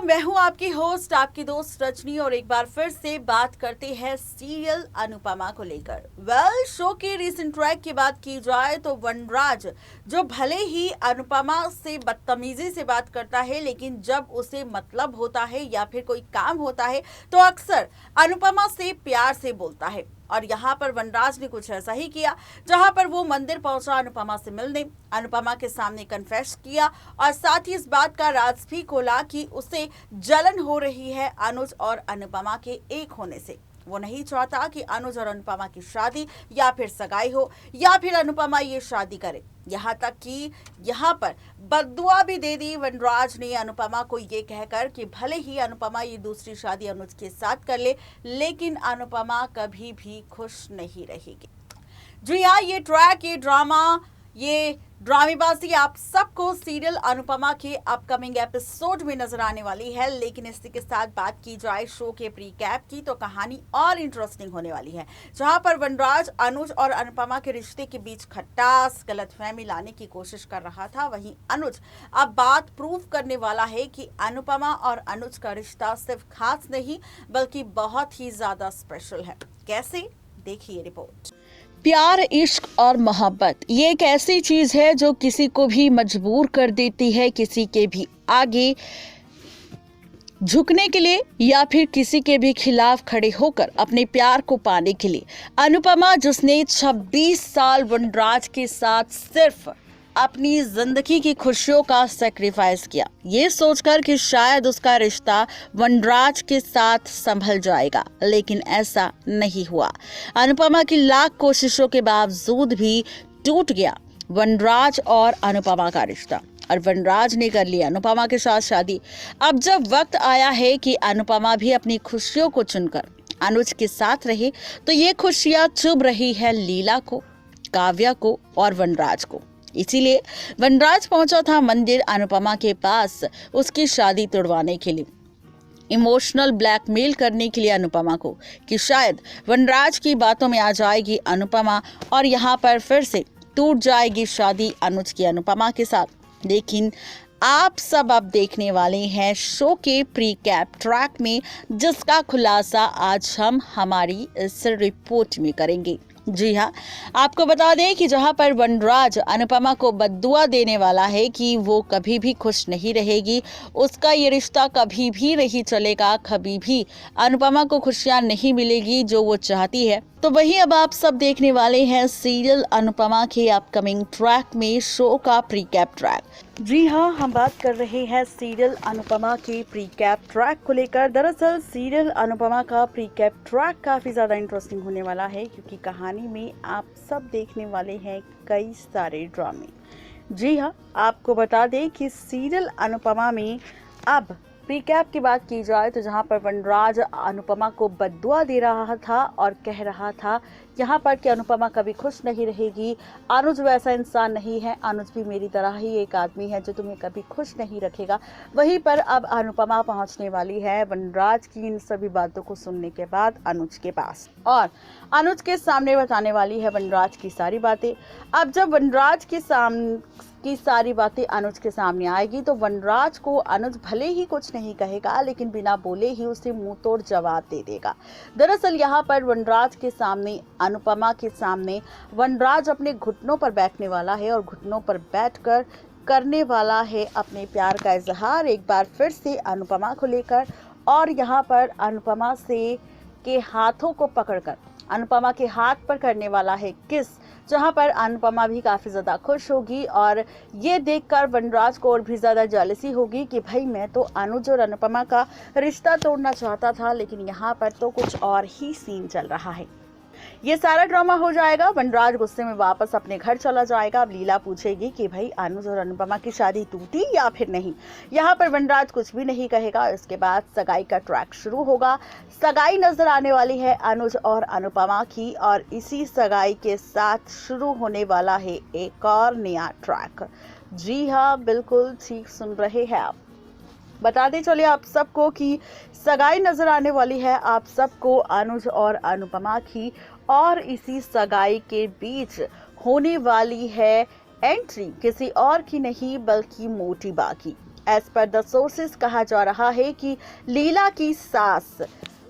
मैं हूं आपकी होस्ट, आपकी दोस्त रजनी और एक बार फिर से बात करते हैं सीरियल अनुपमा को लेकर। शो के रीसेंट ट्रैक की बात की जाए तो वनराज, जो भले ही अनुपमा से बदतमीजी से बात करता है, लेकिन जब उसे मतलब होता है या फिर कोई काम होता है तो अक्सर अनुपमा से प्यार से बोलता है। और यहाँ पर वनराज ने कुछ ऐसा ही किया, जहाँ पर वो मंदिर पहुंचा अनुपमा से मिलने, अनुपमा के सामने कन्फेस किया और साथ ही इस बात का राज भी खोला कि उसे जलन हो रही है अनुज और अनुपमा के एक होने से। वो नहीं चाहता कि अनुज और अनुपमा की शादी या फिर सगाई हो या फिर अनुपमा ये शादी करे। यहाँ तक कि यहाँ पर बद्दुआ भी दे दी वनराज ने अनुपमा को ये कहकर कि भले ही अनुपमा ये दूसरी शादी अनुज के साथ कर ले, लेकिन अनुपमा कभी भी खुश नहीं रहेगी। जी हाँ, ये ट्रैक, ये ड्रामा, ये ड्रामेबाजी आप सबको सीरियल अनुपमा के अपकमिंग एपिसोड में नजर आने वाली है। लेकिन इसी के साथ बात की जाए शो के प्री कैप की तो कहानी और इंटरेस्टिंग होने वाली है, जहां पर वनराज अनुज और अनुपमा के रिश्ते के बीच खटास, गलतफहमी लाने की कोशिश कर रहा था। वहीं अनुज अब बात प्रूव करने वाला है कि अनुपमा और अनुज का रिश्ता सिर्फ खास नहीं बल्कि बहुत ही ज्यादा स्पेशल है। कैसे, देखिए रिपोर्ट। प्यार, इश्क और मोहब्बत ये एक ऐसी चीज है जो किसी को भी मजबूर कर देती है किसी के भी आगे झुकने के लिए या फिर किसी के भी खिलाफ खड़े होकर अपने प्यार को पाने के लिए। अनुपमा, जिसने 26 साल वनराज के साथ सिर्फ अपनी जिंदगी की खुशियों का सैक्रिफाइस किया, ये सोचकर कि शायद उसका रिश्ता वनराज के साथ संभल जाएगा, लेकिन ऐसा नहीं हुआ। अनुपमा की लाख कोशिशों के बावजूद भी टूट गया वनराज और अनुपमा का रिश्ता और वनराज ने कर लिया अनुपमा के साथ शादी। अब जब वक्त आया है कि अनुपमा भी अपनी खुशियों को चुनकर अनुज के साथ रहे, तो ये खुशियां चुभ रही है लीला को, काव्या को और वनराज को। इसीलिए वनराज पहुंचा था मंदिर अनुपमा के पास उसकी शादी तोड़वाने के लिए, इमोशनल ब्लैकमेल करने के लिए अनुपमा को कि शायद वनराज की बातों में आ जाएगी अनुपमा और यहाँ पर फिर से टूट जाएगी शादी अनुज की अनुपमा के साथ। लेकिन आप सब अब देखने वाले हैं शो के प्री कैप ट्रैक में, जिसका खुलासा आज हम हमारी इस रिपोर्ट में करेंगे। जी हाँ, आपको बता दें कि जहां पर वनराज अनुपमा को बद्दुआ देने वाला है कि वो कभी भी खुश नहीं रहेगी, उसका ये रिश्ता कभी भी नहीं चलेगा, कभी भी अनुपमा को खुशियां नहीं मिलेगी जो वो चाहती है, तो वहीं अब आप सब देखने वाले हैं सीरियल अनुपमा के अपकमिंग ट्रैक में शो का प्री कैप ट्रैक। जी हाँ, हम बात कर रहे हैं सीरियल अनुपमा के प्री कैप ट्रैक को लेकर। दरअसल सीरियल अनुपमा का प्री कैप ट्रैक काफ़ी ज़्यादा इंटरेस्टिंग होने वाला है, क्योंकि कहानी में आप सब देखने वाले हैं कई सारे ड्रामे। जी हाँ, आपको बता दें कि सीरियल अनुपमा में अब प्री कैप की बात की जाए तो जहां पर वनराज अनुपमा को बद्दुआ दे रहा था और कह रहा था यहाँ पर कि अनुपमा कभी खुश नहीं रहेगी, अनुज वैसा इंसान नहीं है, अनुज भी मेरी तरह ही एक आदमी है जो तुम्हें कभी खुश नहीं रखेगा। वहीं पर अब अनुपमा पहुंचने वाली है वनराज की इन सभी बातों को सुनने के बाद अनुज के पास और अनुज के सामने बताने वाली है वनराज की सारी बातें। अब जब वनराज के की सारी बातें अनुज के सामने आएगी तो वनराज को अनुज भले ही कुछ नहीं कहेगा, लेकिन बिना बोले ही उसे मुंह तोड़ जवाब दे देगा। दरअसल यहाँ पर वनराज के सामने, अनुपमा के सामने वनराज अपने घुटनों पर बैठने वाला है और घुटनों पर बैठकर करने वाला है अपने प्यार का इजहार एक बार फिर से अनुपमा को लेकर। और यहाँ पर अनुपमा से के हाथों को पकड़कर अनुपमा के हाथ पर करने वाला है किस, जहां पर अनुपमा भी काफी ज्यादा खुश होगी और ये देखकर वनराज को और भी ज्यादा जेलसी होगी कि भाई मैं तो अनुज और अनुपमा का रिश्ता तोड़ना चाहता था, लेकिन यहाँ पर तो कुछ और ही सीन चल रहा है। ये सारा ड्रामा हो जाएगा, वनराज गुस्से में वापस अपने घर चला जाएगा। अब लीला पूछेगी कि भाई अनुज और अनुपमा की शादी टूटी या फिर नहीं। यहाँ पर वनराज कुछ भी नहीं कहेगा। इसके बाद सगाई का ट्रैक शुरू होगा। सगाई नजर आने वाली है अनुज और अनुपमा की और इसी सगाई के साथ शुरू होने वाला है एक और नया ट्रैक। जी हाँ, बिल्कुल ठीक सुन रहे हैं आप। बताते चले आप सबको कि सगाई नजर आने वाली है आप सबको अनुज और अनुपमा की और इसी सगाई के बीच होने वाली है एंट्री किसी और की नहीं बल्कि मोटी बा की। एज पर द सोर्सेस कहा जा रहा है कि लीला की सास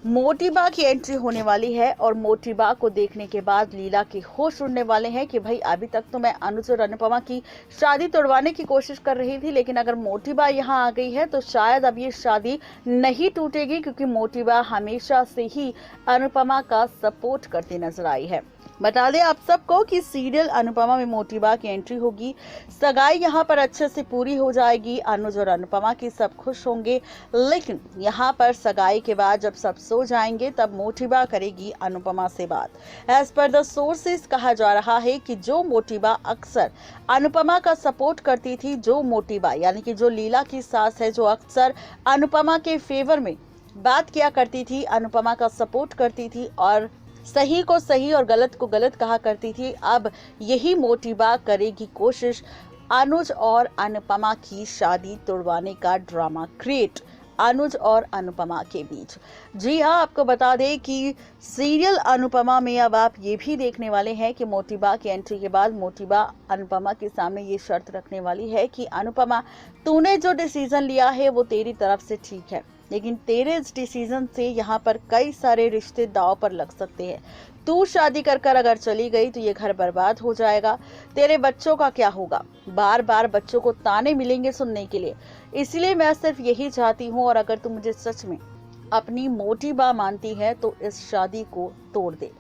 मोटीबा की एंट्री होने वाली है और मोटीबा को देखने के बाद लीला के होश उड़ने वाले हैं कि भाई अभी तक तो मैं अनुज और अनुपमा की शादी तोड़वाने की कोशिश कर रही थी, लेकिन अगर मोटीबा यहाँ आ गई है तो शायद अब ये शादी नहीं टूटेगी, क्योंकि मोटीबा हमेशा से ही अनुपमा का सपोर्ट करती नजर आई है। बता दें आप सबको कि सीरियल अनुपमा में मोटीबा की एंट्री होगी, सगाई यहाँ पर अच्छे से पूरी हो जाएगी, अनुज और अनुपमा की सब खुश होंगे, लेकिन यहाँ पर सगाई के बाद जब सब सो जाएंगे तब मोटीबा करेगी अनुपमा से बात। एज पर द सोर्सेस कहा जा रहा है कि जो मोटीबा अक्सर अनुपमा का सपोर्ट करती थी, जो मोटीबा यानी कि जो लीला की सास है, जो अक्सर अनुपमा के फेवर में बात किया करती थी, अनुपमा का सपोर्ट करती थी और सही को सही और गलत को गलत कहा करती थी, अब यही मोटीबा करेगी कोशिश अनुज और अनुपमा की शादी तोड़वाने का ड्रामा क्रिएट अनुज और अनुपमा के बीच। जी हाँ, आपको बता दें कि सीरियल अनुपमा में अब आप ये भी देखने वाले हैं कि मोटीबा की एंट्री के बाद मोटीबा अनुपमा के सामने ये शर्त रखने वाली है कि अनुपमा, तूने जो डिसीजन लिया है वो तेरी तरफ से ठीक है, लेकिन तेरे इस डिसीजन से यहाँ पर कई सारे रिश्ते दांव पर लग सकते हैं। तू शादी कर कर अगर चली गई तो ये घर बर्बाद हो जाएगा, तेरे बच्चों का क्या होगा, बार बार बच्चों को ताने मिलेंगे सुनने के लिए। इसलिए मैं सिर्फ यही चाहती हूँ, और अगर तू मुझे सच में अपनी मोटीबा मानती है तो इस शादी को तोड़ दे,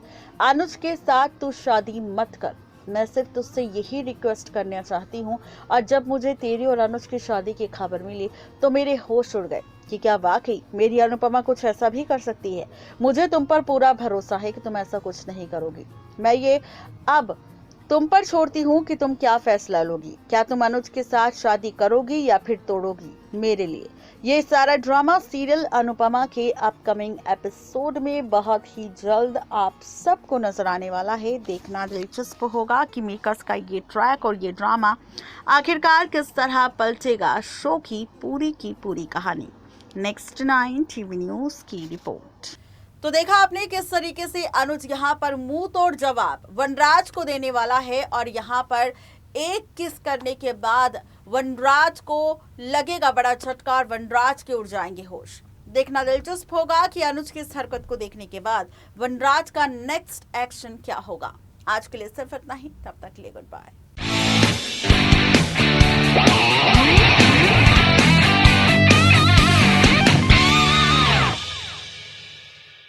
अनुज के साथ तू शादी मत कर। मैं सिर्फ तुझसे यही रिक्वेस्ट करना चाहती हूँ। और जब मुझे तेरी और अनुज की शादी की खबर मिली तो मेरे होश उड़ गए कि क्या वाकई मेरी अनुपमा कुछ ऐसा भी कर सकती है। मुझे तुम पर पूरा भरोसा है कि तुम ऐसा कुछ नहीं करोगी। मैं ये अब तुम पर छोड़ती हूँ कि तुम क्या फैसला लोगी। क्या तुम अनुज के साथ शादी करोगी या फिर तोड़ोगी। मेरे लिए ये सारा ड्रामा सीरियल अनुपमा के अपकमिंग एपिसोड में बहुत ही जल्द आप सबको नजर आने वाला है। देखना दिलचस्प होगा कि मेकर्स का ये ट्रैक और ये ड्रामा आखिरकार किस तरह पलटेगा शो की पूरी कहानी। नेक्स्ट 9 टीवी न्यूज की रिपोर्ट। तो देखा आपने किस तरीके से अनुज यहाँ पर मुंह तोड़ जवाब वनराज को देने वाला है, और यहाँ पर एक किस करने के बाद वनराज को लगेगा बड़ा झटका और वनराज के उड़ जाएंगे होश। देखना दिलचस्प होगा कि अनुज की इस हरकत को देखने के बाद वनराज का नेक्स्ट एक्शन क्या होगा। आज के लिए सिर्फ इतना ही, तब तक के लिए गुड बाय।